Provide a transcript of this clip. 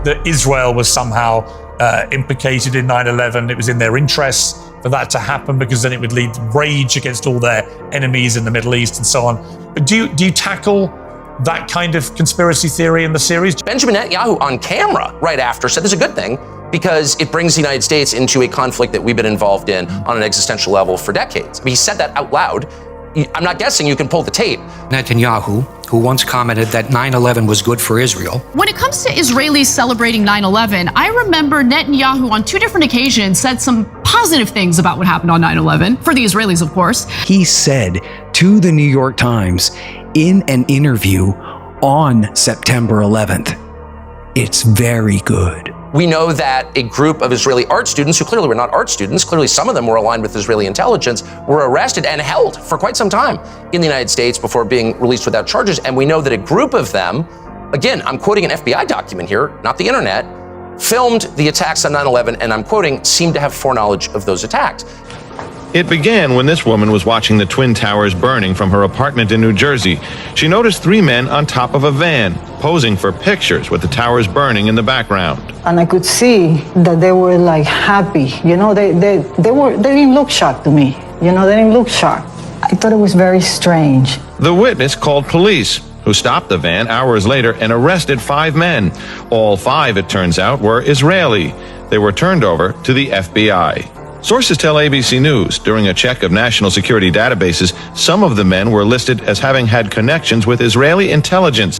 that Israel was somehow implicated in 9/11. It was in their interests for that to happen because then it would lead to rage against all their enemies in the Middle East and so on. But do you tackle that kind of conspiracy theory in the series? Benjamin Netanyahu on camera right after said this is a good thing because it brings the United States into a conflict that we've been involved in on an existential level for decades. He said that out loud. I'm not guessing, you can pull the tape. Netanyahu, who once commented that 9/11 was good for Israel. When it comes to Israelis celebrating 9/11, I remember Netanyahu on 2 different occasions said some positive things about what happened on 9/11, for the Israelis, of course. He said to the New York Times in an interview on September 11th, "It's very good." We know that a group of Israeli art students, who clearly were not art students, clearly some of them were aligned with Israeli intelligence, were arrested and held for quite some time in the United States before being released without charges. And we know that a group of them, again, I'm quoting an FBI document here, not the internet, filmed the attacks on 9/11, and I'm quoting, seemed to have foreknowledge of those attacks. It began when this woman was watching the Twin Towers burning from her apartment in New Jersey. She noticed 3 men on top of a van, posing for pictures with the towers burning in the background. And I could see that they were like happy. You know, they didn't look shocked to me. You know, they didn't look shocked. I thought it was very strange. The witness called police, who stopped the van hours later and arrested 5 men. All 5, it turns out, were Israeli. They were turned over to the FBI. Sources tell ABC News during a check of national security databases, some of the men were listed as having had connections with Israeli intelligence.